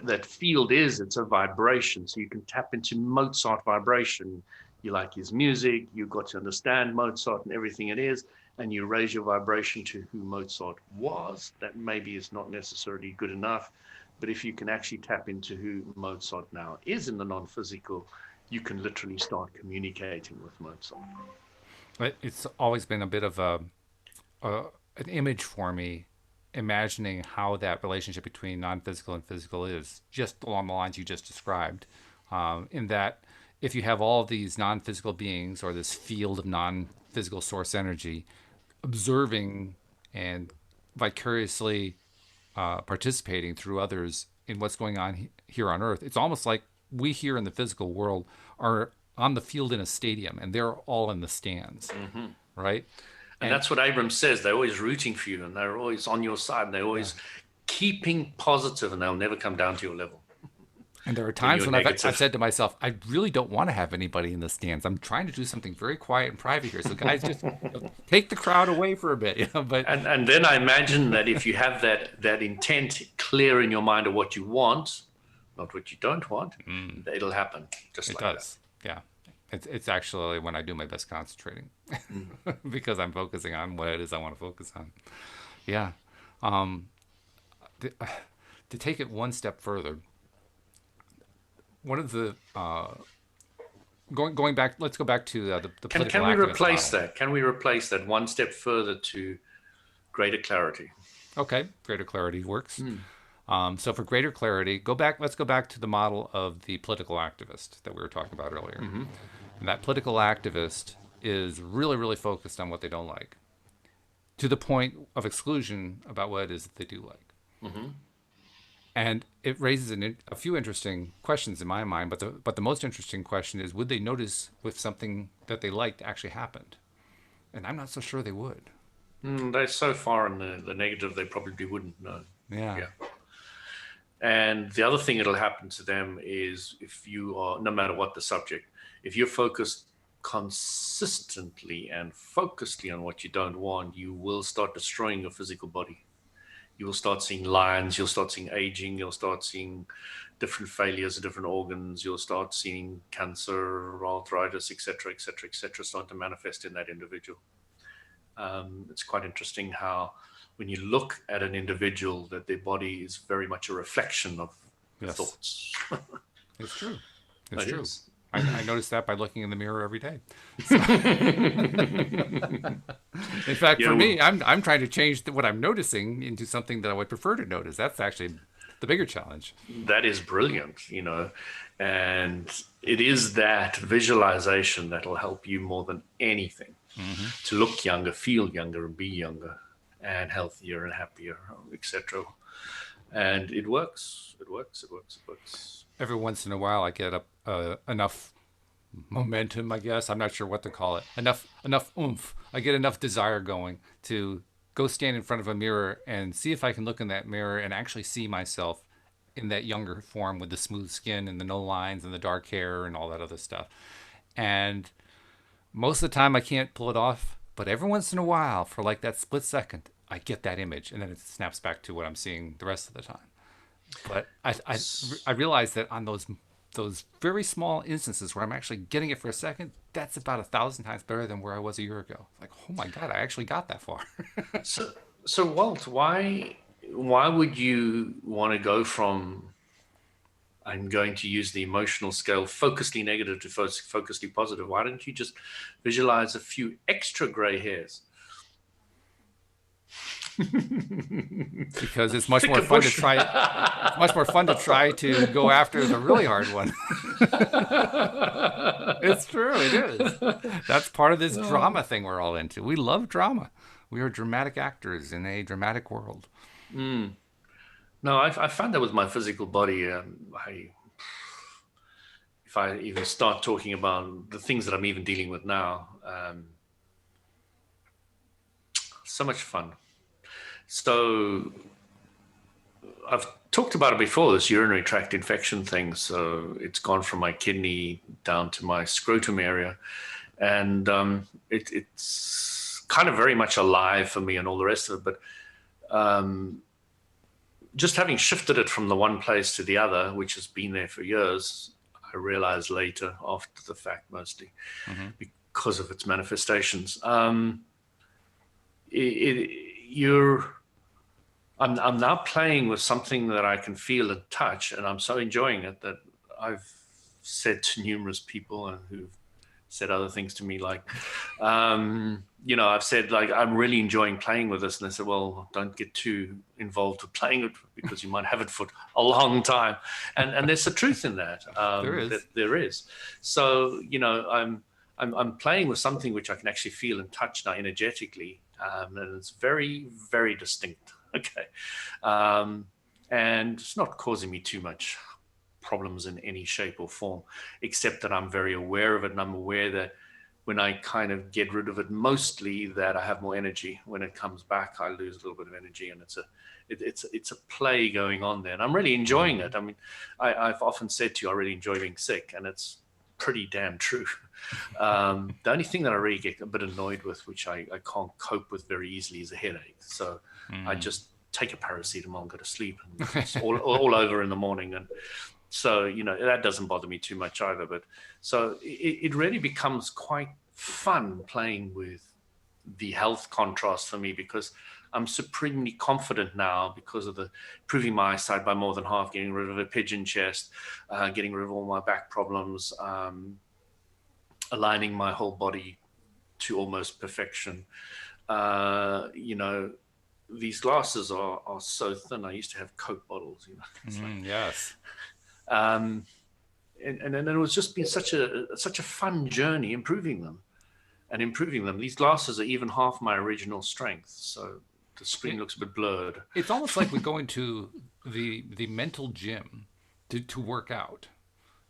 [SPEAKER 2] that field is, it's a vibration. So you can tap into Mozart vibration. You like his music, you got to understand Mozart and everything it is, and you raise your vibration to who Mozart was. That maybe is not necessarily good enough, but if you can actually tap into who Mozart now is in the non-physical, you can literally start communicating with Mozart.
[SPEAKER 1] It's always been a bit of an image for me, imagining how that relationship between non-physical and physical is, just along the lines you just described, in that if you have all of these non-physical beings, or this field of non-physical source energy, observing and vicariously participating through others in what's going on here on Earth, it's almost like we here in the physical world are on the field in a stadium, and they're all in the stands, right?
[SPEAKER 2] And that's what Abram says. They're always rooting for you, and they're always on your side, and they're always keeping positive, and they'll never come down to your level.
[SPEAKER 1] And there are times when I've said to myself, I really don't want to have anybody in the stands. I'm trying to do something very quiet and private here. So guys, just take the crowd away for a bit. But
[SPEAKER 2] and then I imagine that if you have that intent clear in your mind of what you want, not what you don't want, it'll happen. Just like that.
[SPEAKER 1] Yeah. It's actually when I do my best concentrating, because I'm focusing on what it is I want to focus on. Yeah. To take it one step further, one of the going back, let's go back to the political
[SPEAKER 2] Can we
[SPEAKER 1] activist
[SPEAKER 2] replace
[SPEAKER 1] model.
[SPEAKER 2] that? Can we replace that one step further to greater clarity?
[SPEAKER 1] Okay, greater clarity works. So for greater clarity, go back. Let's go back to the model of the political activist that we were talking about earlier. And that political activist is really, really focused on what they don't like, to the point of exclusion about what it is that they do like. And it raises a few interesting questions in my mind. But the most interesting question is, would they notice if something that they liked actually happened? And I'm not so sure they would.
[SPEAKER 2] They're so far in the negative, they probably wouldn't know.
[SPEAKER 1] Yeah.
[SPEAKER 2] Yeah. And the other thing that'll happen to them is, if you are, no matter what the subject, if you're focused consistently and focusedly on what you don't want, you will start destroying your physical body. You will start seeing lines, you'll start seeing aging, you'll start seeing different failures of different organs, you'll start seeing cancer, arthritis, etc., etc., etc., start to manifest in that individual. It's quite interesting how, when you look at an individual, that their body is very much a reflection of their
[SPEAKER 1] Yes.
[SPEAKER 2] thoughts.
[SPEAKER 1] It's true. It's
[SPEAKER 2] It
[SPEAKER 1] true.
[SPEAKER 2] is.
[SPEAKER 1] I notice that by looking in the mirror every day. In fact,
[SPEAKER 2] Yeah,
[SPEAKER 1] for me, I'm trying to change what I'm noticing into something that I would prefer to notice. That's actually the bigger challenge.
[SPEAKER 2] that is brilliant, and it is that visualization that'll help you more than anything to look younger, feel younger, and be younger, and healthier and happier, etc. And it works. It works. It works. It works.
[SPEAKER 1] Every once in a while, I get enough momentum, I guess. I'm not sure what to call it. Enough oomph. I get enough desire going to go stand in front of a mirror and see if I can look in that mirror and actually see myself in that younger form, with the smooth skin and the no lines and the dark hair and all that other stuff. And most of the time I can't pull it off, but every once in a while, for like that split second, I get that image, and then it snaps back to what I'm seeing the rest of the time. But I realize that on those very small instances where I'm actually getting it for a second, that's about 1,000 times better than where I was a year ago. Like, oh my God, I actually got that far.
[SPEAKER 2] So Walt, why would you want to go from, I'm going to use the emotional scale, focusedly negative to focusedly positive? Why don't you just visualize a few extra gray hairs?
[SPEAKER 1] Because it's much more fun to try. It's much more fun to try to go after the really hard one. It's true. It is. That's part of this drama thing we're all into. We love drama. We are dramatic actors in a dramatic world.
[SPEAKER 2] No, I found that with my physical body. If I even start talking about the things that I'm even dealing with now, so much fun. So I've talked about it before, this urinary tract infection thing. So it's gone from my kidney down to my scrotum area. And it's kind of very much alive for me and all the rest of it. But just having shifted it from the one place to the other, which has been there for years, I realized later, after the fact mostly, because of its manifestations. I'm now playing with something that I can feel and touch, and I'm so enjoying it that I've said to numerous people, and who've said other things to me, like, I've said, like, I'm really enjoying playing with this, and they said, well, don't get too involved with playing it, because you might have it for a long time, and there's a truth in that. There is. So I'm playing with something which I can actually feel and touch now energetically, and it's very, very distinct. Okay. And it's not causing me too much problems in any shape or form, except that I'm very aware of it, and I'm aware that when I kind of get rid of it, mostly, that I have more energy. When it comes back, I lose a little bit of energy, and it's a play going on there, and I'm really enjoying it. I mean, I've often said to you, I really enjoy being sick, and it's pretty damn true. The only thing that I really get a bit annoyed with, which I can't cope with very easily, is a headache. So I just take a paracetamol and go to sleep, and it's all over in the morning. And so, that doesn't bother me too much either. But so it really becomes quite fun playing with the health contrast for me, because I'm supremely confident now, because of the improving my eyesight by more than half, getting rid of a pigeon chest, getting rid of all my back problems, aligning my whole body to almost perfection. You know, these glasses are so thin. I used to have Coke bottles, you know. It's like,
[SPEAKER 1] Yes.
[SPEAKER 2] um, and it was just been such a fun journey improving them and improving them. These glasses are even half my original strength, so the screen
[SPEAKER 1] It,
[SPEAKER 2] looks a bit blurred.
[SPEAKER 1] it's almost like we're going to the mental gym to work out.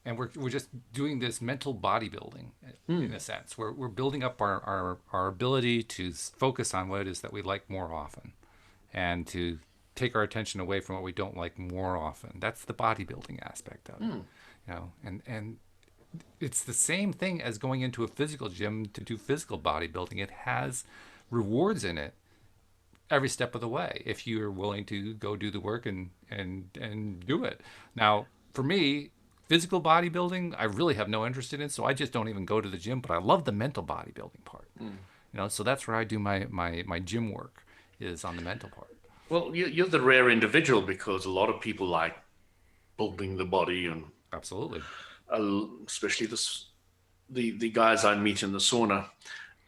[SPEAKER 1] And we're just doing this mental bodybuilding in a sense. We're building up our ability to focus on what it is that we like more often and to take our attention away from what we don't like more often. That's the bodybuilding aspect of it. You know, and it's the same thing as going into a physical gym to do physical bodybuilding. It has rewards in it every step of the way if you're willing to go do the work and do it. Now, for me, physical bodybuilding, I really have no interest in it, so I just don't even go to the gym. But I love the mental bodybuilding part. You know, so that's where I do my gym work is on the mental part.
[SPEAKER 2] Well, you're the rare individual because a lot of people like building the body, and
[SPEAKER 1] Absolutely.
[SPEAKER 2] especially the guys I meet in the sauna.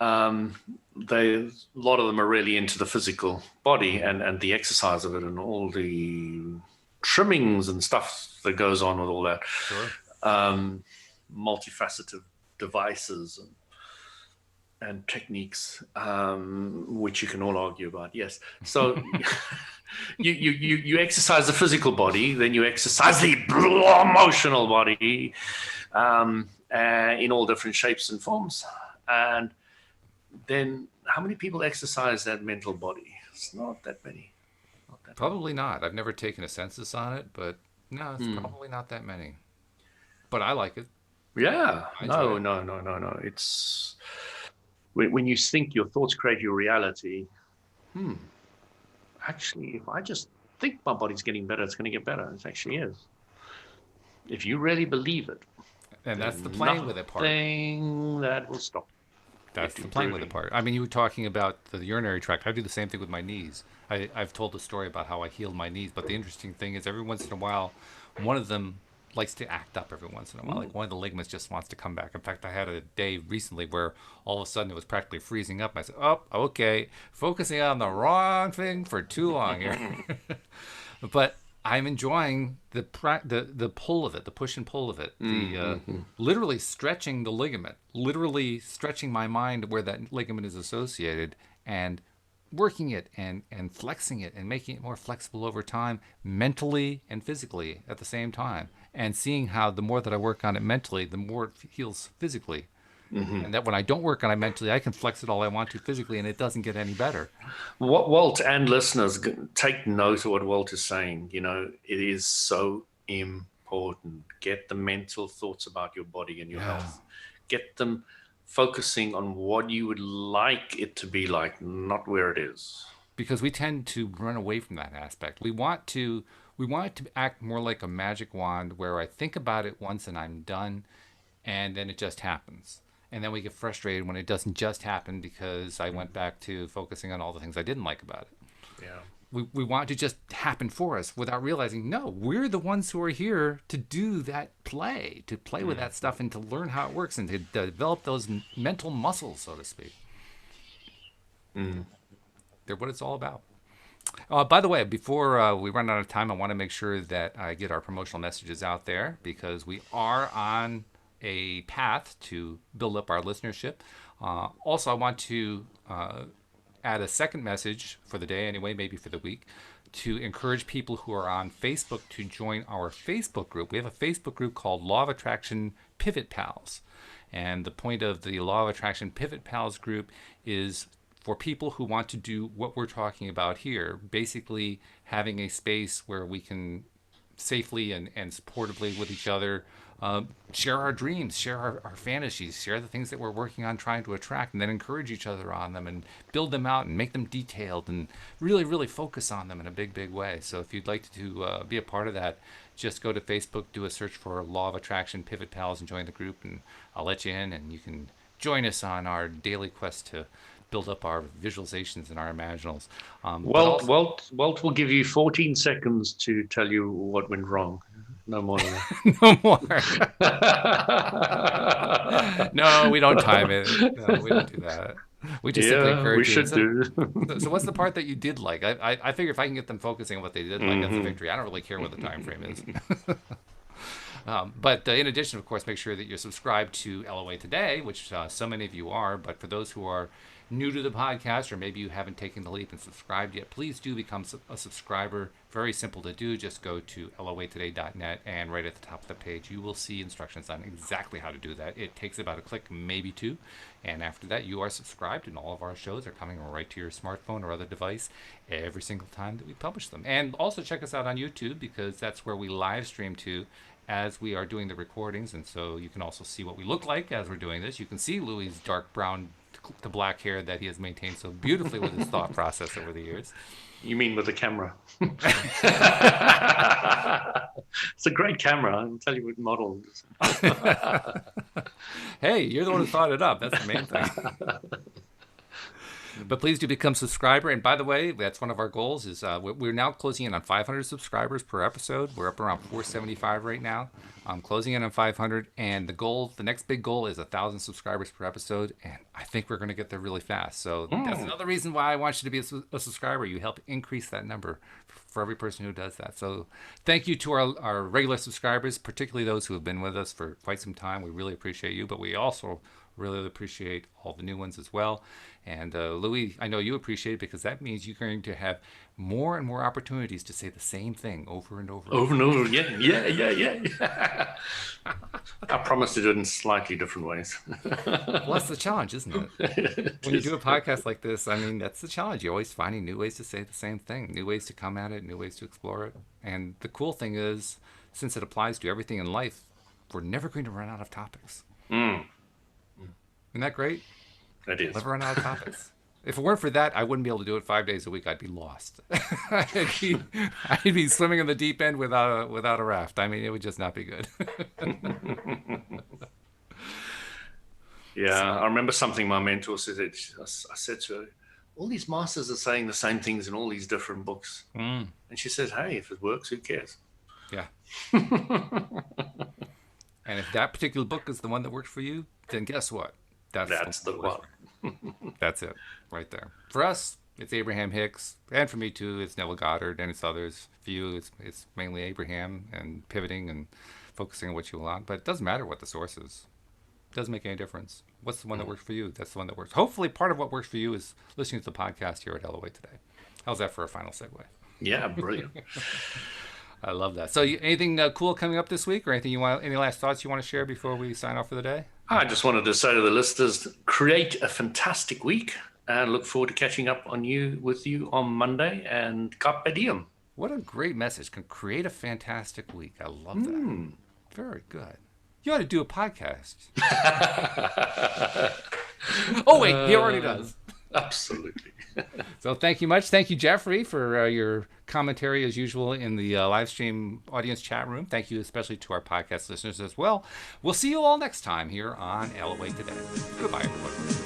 [SPEAKER 2] A lot of them are really into the physical body and the exercise of it and all the trimmings and stuff that goes on with all that.
[SPEAKER 1] Sure.
[SPEAKER 2] Multifaceted devices and techniques, which you can all argue about. Yes. So you exercise the physical body, then you exercise the emotional body in all different shapes and forms. And then how many people exercise that mental body? It's not that many. Not that
[SPEAKER 1] Probably not. I've never taken a census on it, but no, it's probably not that many. But I like it.
[SPEAKER 2] many. Yeah.
[SPEAKER 1] I enjoy it.
[SPEAKER 2] No. It's when you think your thoughts create your reality. Actually, if I just think my body's getting better, it's going to get better. It actually is. If you really believe it,
[SPEAKER 1] And that's the playing with it part.
[SPEAKER 2] nothing that will stop.
[SPEAKER 1] That's
[SPEAKER 2] it
[SPEAKER 1] the playing with it
[SPEAKER 2] improving.
[SPEAKER 1] part. I mean, you were talking about the urinary tract. I do the same thing with my knees. I've told the story about how I healed my knees, but the interesting thing is every once in a while, one of them likes to act up every once in a while. Like one of the ligaments just wants to come back. In fact, I had a day recently where all of a sudden it was practically freezing up. I said, "Oh, okay, focusing on the wrong thing for too long here." But I'm enjoying the pull of it, the push and pull of it, the literally stretching the ligament, literally stretching my mind where that ligament is associated, and working it and flexing it and making it more flexible over time, mentally and physically at the same time, and seeing how the more that I work on it mentally, the more it heals physically. And that when I don't work on it mentally, I can flex it all I want to physically, and it doesn't get any better.
[SPEAKER 2] What Walt and listeners take note of what Walt is saying. You know, it is so important. Get the mental thoughts about your body and your health. Get them focusing on what you would like it to be like, not where it is.
[SPEAKER 1] Because we tend to run away from that aspect. We want it to act more like a magic wand where I think about it once and I'm done, and then it just happens. And then we get frustrated when it doesn't just happen because I went back to focusing on all the things I didn't like about it.
[SPEAKER 2] Yeah.
[SPEAKER 1] We want it to just happen for us without realizing, no, we're the ones who are here to do that play, to play with that stuff and to learn how it works and to develop those mental muscles, so to speak. They're what it's all about. By the way, before we run out of time, I want to make sure that I get our promotional messages out there because we are on a path to build up our listenership. Also, I want to add a second message for the day, anyway, maybe for the week, to encourage people who are on Facebook to join our Facebook group. We have a Facebook group called Law of Attraction Pivot Pals. And the point of the Law of Attraction Pivot Pals group is for people who want to do what we're talking about here, basically having a space where we can safely and supportively with each other share our dreams, share our fantasies, share the things that we're working on trying to attract, and then encourage each other on them and build them out and make them detailed and really, really focus on them in a big, big way. So if you'd like to be a part of that, just go to Facebook, do a search for Law of Attraction Pivot Pals and join the group, and I'll let you in, and you can join us on our daily quest to build up our visualizations and our imaginals.
[SPEAKER 2] Walt will give you 14 seconds to tell you what went wrong. No more than
[SPEAKER 1] No more.
[SPEAKER 2] that.
[SPEAKER 1] No, we don't time it. No, we don't do that. We just simply
[SPEAKER 2] Yeah, we
[SPEAKER 1] encourage you.
[SPEAKER 2] should do.
[SPEAKER 1] So what's the part that you did like? I figure if I can get them focusing on what they did like, that's a
[SPEAKER 2] Hmm.
[SPEAKER 1] victory. I don't really care what the time frame is. But in addition, of course, make sure that you're subscribed to LOA Today, which so many of you are. But for those who are new to the podcast, or maybe you haven't taken the leap and subscribed yet, please do become a subscriber. Very simple to do. Just go to loatoday.net, and right at the top of the page, you will see instructions on exactly how to do that. It takes about a click, maybe two. And after that, you are subscribed, and all of our shows are coming right to your smartphone or other device every single time that we publish them. And also check us out on YouTube, because that's where we live stream to as we are doing the recordings, and so you can also see what we look like as we're doing this. You can see Louis' dark brown to black hair that he has maintained so beautifully with his thought process over the years.
[SPEAKER 2] You mean with the camera? It's a great camera. I'll tell you what model.
[SPEAKER 1] Hey, you're the one who thought it up. That's the main thing. But please do become a subscriber. And by the way, that's one of our goals. Is we're now closing in on 500 subscribers per episode. We're up around 475 right now. Closing in on 500, and the next big goal is 1,000 subscribers per episode. And I think we're going to get there really fast. So that's another reason why I want you to be a subscriber. You help increase that number for every person who does that. So thank you to our regular subscribers, particularly those who have been with us for quite some time. We really appreciate you, but we also really appreciate all the new ones as well. And Louis, I know you appreciate it, because that means you're going to have more and more opportunities to say the same thing over and over.
[SPEAKER 2] Over and over again. Yeah. I promise to do it in slightly different ways.
[SPEAKER 1] Well, that's the challenge, isn't it? When you do a podcast like this, I mean, that's the challenge. You're always finding new ways to say the same thing, new ways to come at it, new ways to explore it. And the cool thing is, since it applies to everything in life, we're never going to run out of topics. Isn't that great?
[SPEAKER 2] It is.
[SPEAKER 1] Never run out of topics. If it weren't for that, I wouldn't be able to do it 5 days a week. I'd be lost. I'd be swimming in the deep end without a raft. I mean, it would just not be good.
[SPEAKER 2] Yeah, I remember something my mentor said. I said to her, all these masters are saying the same things in all these different books. And she said, hey, if it works, who cares?
[SPEAKER 1] Yeah. And if that particular book is the one that works for you, then guess what?
[SPEAKER 2] That's the one.
[SPEAKER 1] That's it, right there. For us, it's Abraham Hicks, and for me too, it's Neville Goddard, and it's others. For you, it's mainly Abraham, and pivoting and focusing on what you want. But it doesn't matter what the source is. It doesn't make any difference. What's the one that works for you? That's the one that works. Hopefully, part of what works for you is listening to the podcast here at LOA Today. How's that for a final segue?
[SPEAKER 2] Yeah, brilliant.
[SPEAKER 1] I love that. So, anything cool coming up this week, or anything any last thoughts you want to share before we sign off for the day?
[SPEAKER 2] I just wanted to say to the listeners, create a fantastic week, and look forward to catching up with you on Monday, and carpe diem.
[SPEAKER 1] What a great message. Can create a fantastic week. I love that. Very good. You ought to do a podcast. Oh, wait, he already does.
[SPEAKER 2] Absolutely.
[SPEAKER 1] So thank you much. Thank you, Jeffrey, for your commentary as usual in the live stream audience chat room. Thank you especially to our podcast listeners as well. We'll see you all next time here on LOA Today. Goodbye, everybody.